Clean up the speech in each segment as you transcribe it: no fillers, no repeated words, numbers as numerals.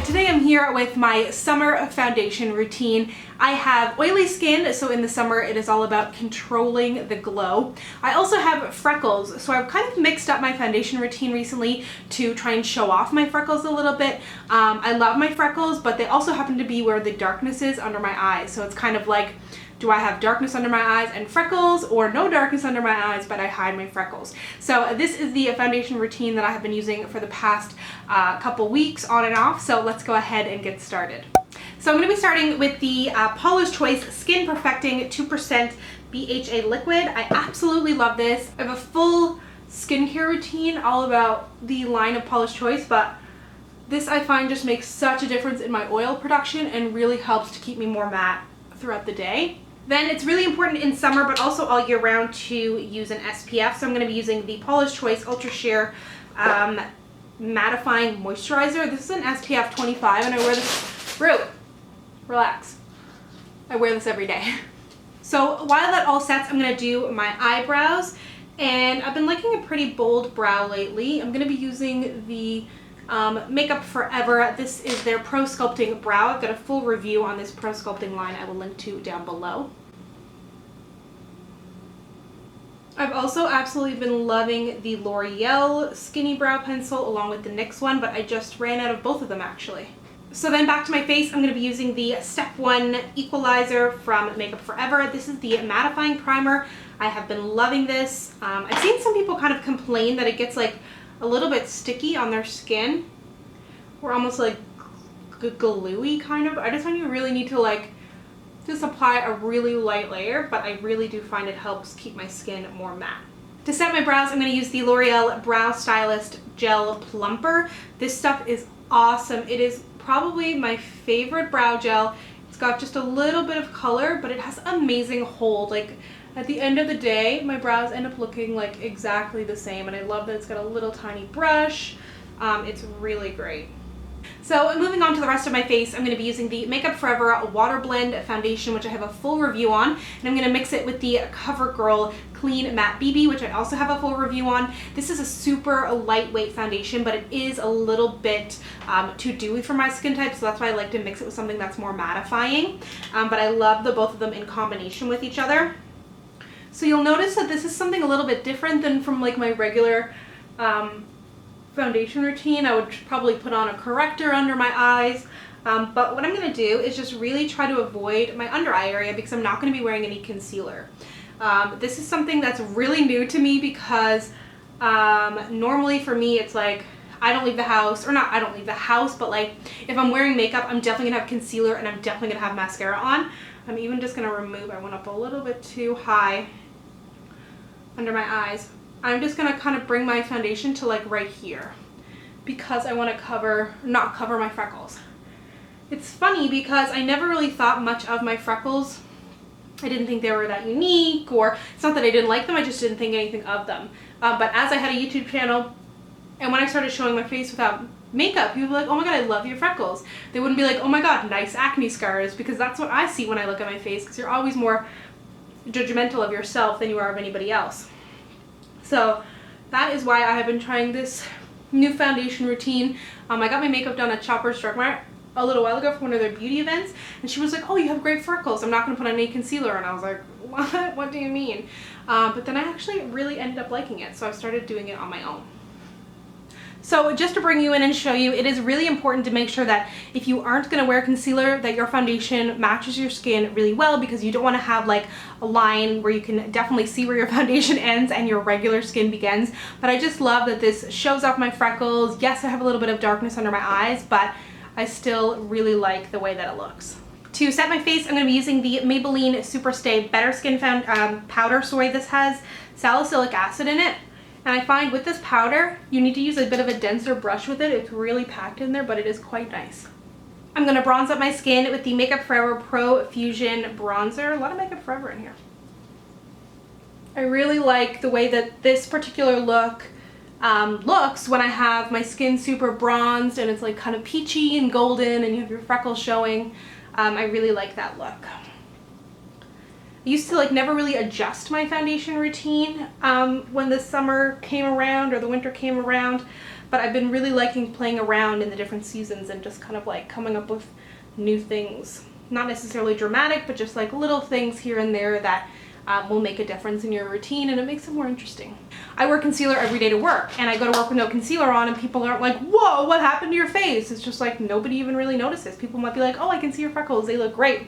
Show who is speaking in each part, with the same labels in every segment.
Speaker 1: today I'm here with my summer foundation routine. I have oily skin, so in the summer it is all about controlling the glow. I also have freckles, so I've kind of mixed up my foundation routine recently to try and show off my freckles a little bit. I love my freckles, but they also happen to be where the darkness is under my eyes, so it's kind of like, do I have darkness under my eyes and freckles, or no darkness under my eyes but I hide my freckles? So this is the foundation routine that I have been using for the past couple weeks on and off, so let's go ahead and get started. So I'm going to be starting with the Paula's Choice Skin Perfecting 2% BHA Liquid. I absolutely love this. I have a full skincare routine all about the line of Paula's Choice, but this I find just makes such a difference in my oil production and really helps to keep me more matte throughout the day. Then it's really important in summer, but also all year round, to use an SPF. So I'm going to be using the Paula's Choice Ultra Sheer Mattifying Moisturizer. This is an SPF 25, and I wear this, relax. I wear this every day. So while that all sets, I'm going to do my eyebrows, and I've been liking a pretty bold brow lately. I'm going to be using the Makeup Forever. This is their Pro Sculpting Brow. I've got a full review on this Pro Sculpting line I will link to down below. I've also absolutely been loving the L'Oreal Skinny Brow Pencil along with the NYX one, but I just ran out of both of them actually. So then back to my face, I'm going to be using the Step 1 Equalizer from Makeup Forever. This is the mattifying primer. I have been loving this. I've seen some people kind of complain that it gets like a little bit sticky on their skin, or almost like gluey kind of. I just find you really need to like just apply a really light layer, but I really do find it helps keep my skin more matte. To set my brows, I'm going to use the L'Oreal Brow Stylist Gel Plumper. This stuff is awesome. It is probably my favorite brow gel. It's got just a little bit of color, but it has amazing hold. Like at the end of the day, my brows end up looking like exactly the same, and I love that it's got a little tiny brush. It's really great. So moving on to the rest of my face, I'm going to be using the Makeup Forever Water Blend Foundation, which I have a full review on, and I'm going to mix it with the CoverGirl Clean Matte BB, which I also have a full review on. This is a super lightweight foundation, but it is a little bit too dewy for my skin type, so that's why I like to mix it with something that's more mattifying. But I love the both of them in combination with each other. So you'll notice that this is something a little bit different than from like my regular foundation routine. I would probably put on a corrector under my eyes, but what I'm going to do is just really try to avoid my under eye area because I'm not going to be wearing any concealer. This is something that's really new to me because normally for me it's like I don't leave the house, or not I don't leave the house, but like if I'm wearing makeup, I'm definitely going to have concealer and I'm definitely going to have mascara on. I'm even just going to remove, I went up a little bit too high under my eyes. I'm just going to kind of bring my foundation to like right here because I want to not cover my freckles. It's funny because I never really thought much of my freckles. I didn't think they were that unique, or it's not that I didn't like them, I just didn't think anything of them. But as I had a YouTube channel, and when I started showing my face without makeup, people were like, oh my god, I love your freckles. They wouldn't be like, oh my god, nice acne scars, because that's what I see when I look at my face, because you're always more judgmental of yourself than you are of anybody else. So that is why I have been trying this new foundation routine. I got my makeup done at Shoppers Drug Mart a little while ago for one of their beauty events, and she was like, oh, you have great freckles, I'm not going to put on any concealer, and I was like, what do you mean? But then I actually really ended up liking it, so I started doing it on my own. So just to bring you in and show you, it is really important to make sure that if you aren't going to wear concealer, that your foundation matches your skin really well, because you don't want to have like a line where you can definitely see where your foundation ends and your regular skin begins. But I just love that this shows off my freckles. Yes, I have a little bit of darkness under my eyes, but I still really like the way that it looks. To set my face, I'm going to be using the Maybelline Super Stay Better Skin Powder. Sorry, this has salicylic acid in it. And I find with this powder, you need to use a bit of a denser brush with it. It's really packed in there, but it is quite nice. I'm going to bronze up my skin with the Makeup Forever Pro Fusion Bronzer. A lot of Makeup Forever in here. I really like the way that this particular look looks when I have my skin super bronzed and it's like kind of peachy and golden and you have your freckles showing. I really like that look. I used to like never really adjust my foundation routine when the summer came around or the winter came around, but I've been really liking playing around in the different seasons and just kind of like coming up with new things. Not necessarily dramatic, but just like little things here and there that will make a difference in your routine, and it makes it more interesting. I wear concealer every day to work, and I go to work with no concealer on, and people aren't like, whoa, what happened to your face? It's just like nobody even really notices. People might be like, oh, I can see your freckles, they look great.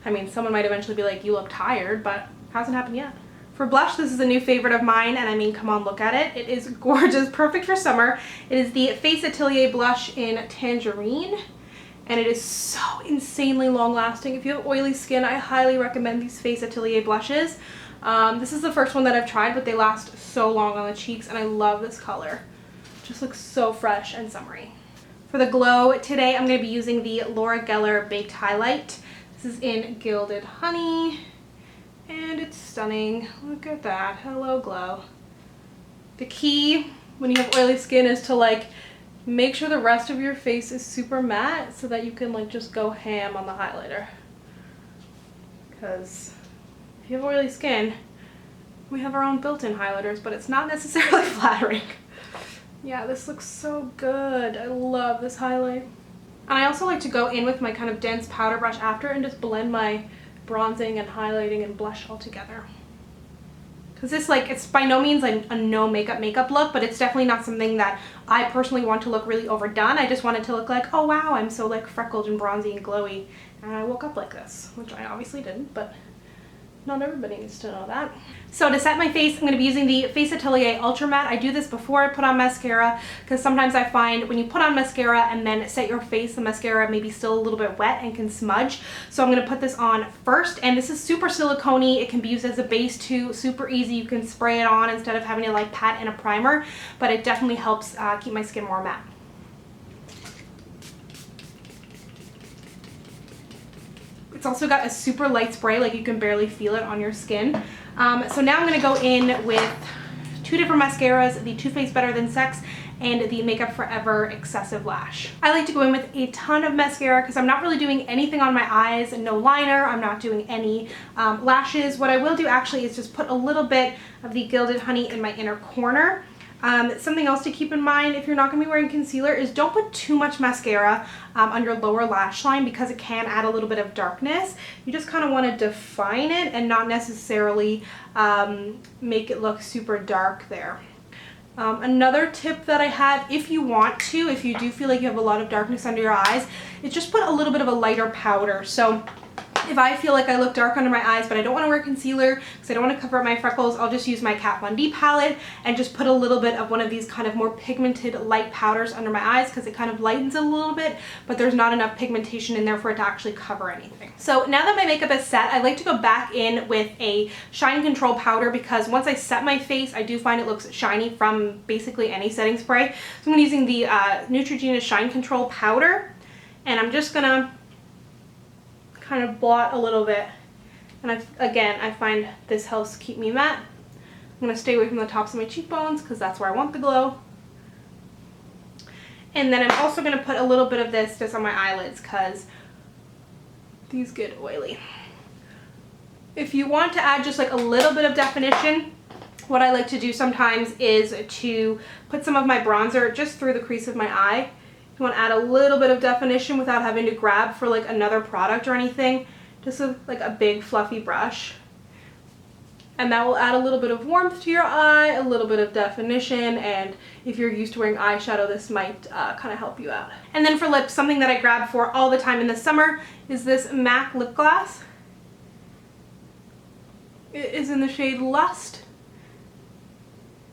Speaker 1: I mean, someone might eventually be like, you look tired, but hasn't happened yet. For blush, this is a new favorite of mine, and I mean, come on, look at it. It is gorgeous, perfect for summer. It is the Face Atelier blush in Tangerine, and it is so insanely long lasting. If you have oily skin, I highly recommend these Face Atelier blushes. This is the first one that I've tried, but they last so long on the cheeks, and I love this color. Just looks so fresh and summery. For the glow, today I'm going to be using the Laura Geller Baked Highlight. This is in Gilded Honey, and it's stunning. Look at that. Hello, glow. The key when you have oily skin is to like make sure the rest of your face is super matte so that you can like just go ham on the highlighter. Because if you have oily skin, we have our own built-in highlighters, but it's not necessarily flattering. Yeah, this looks so good. I love this highlight. And I also like to go in with my kind of dense powder brush after and just blend my bronzing and highlighting and blush all together. Because this, like, it's by no means a no makeup look, but it's definitely not something that I personally want to look really overdone. I just want it to look like, oh wow, I'm so like freckled and bronzy and glowy, and I woke up like this, which I obviously didn't, but not everybody needs to know that. So to set my face, I'm going to be using the Face Atelier Ultra Matte. I do this before I put on mascara because sometimes I find when you put on mascara and then set your face, the mascara may be still a little bit wet and can smudge. So I'm going to put this on first, and this is super silicone-y. It can be used as a base too, super easy. You can spray it on instead of having to like pat in a primer, but it definitely helps keep my skin more matte. It's also got a super light spray, like you can barely feel it on your skin. So now I'm going to go in with two different mascaras, the Too Faced Better Than Sex and the Makeup Forever Excessive Lash. I like to go in with a ton of mascara because I'm not really doing anything on my eyes, no liner, I'm not doing any lashes. What I will do actually is just put a little bit of the Gilded Honey in my inner corner. Something else to keep in mind if you're not going to be wearing concealer is don't put too much mascara on your lower lash line because it can add a little bit of darkness. You just kind of want to define it and not necessarily make it look super dark there. Another tip that I have, if you want to, if you do feel like you have a lot of darkness under your eyes, is just put a little bit of a lighter powder. So if I feel like I look dark under my eyes, but I don't want to wear concealer because I don't want to cover up my freckles, I'll just use my Kat Von D palette and just put a little bit of one of these kind of more pigmented light powders under my eyes because it kind of lightens it a little bit, but there's not enough pigmentation in there for it to actually cover anything. So now that my makeup is set, I like to go back in with a shine control powder because once I set my face, I do find it looks shiny from basically any setting spray. So I'm using the Neutrogena Shine Control powder, and I'm just gonna kind of blot a little bit, and I find this helps keep me matte. I'm going to stay away from the tops of my cheekbones because that's where I want the glow. And then I'm also going to put a little bit of this just on my eyelids because these get oily. If you want to add just like a little bit of definition, what I like to do sometimes is to put some of my bronzer just through the crease of my eye. You want to add a little bit of definition without having to grab for like another product or anything, just with like a big fluffy brush. And that will add a little bit of warmth to your eye, a little bit of definition, and if you're used to wearing eyeshadow, this might kind of help you out. And then for lips, something that I grab for all the time in the summer is this MAC lip gloss. It is in the shade Lust,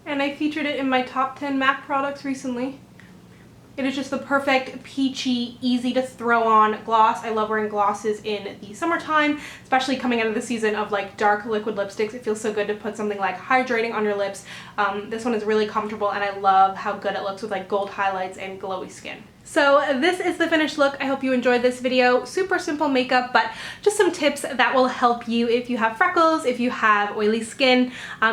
Speaker 1: and I featured it in my top 10 MAC products recently. It is just the perfect peachy, easy to throw on gloss. I love wearing glosses in the summertime, especially coming out of the season of like dark liquid lipsticks. It feels so good to put something like hydrating on your lips. This one is really comfortable, and I love how good it looks with like gold highlights and glowy skin. So this is the finished look. I hope you enjoyed this video. Super simple makeup, but just some tips that will help you if you have freckles, if you have oily skin,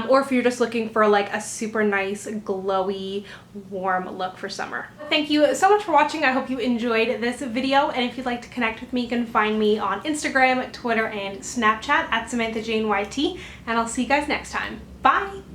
Speaker 1: or if you're just looking for like a super nice, glowy, warm look for summer. Thank you so much for watching. I hope you enjoyed this video, and if you'd like to connect with me, you can find me on Instagram, Twitter, and Snapchat at SamanthaJaneYT, and I'll see you guys next time. Bye!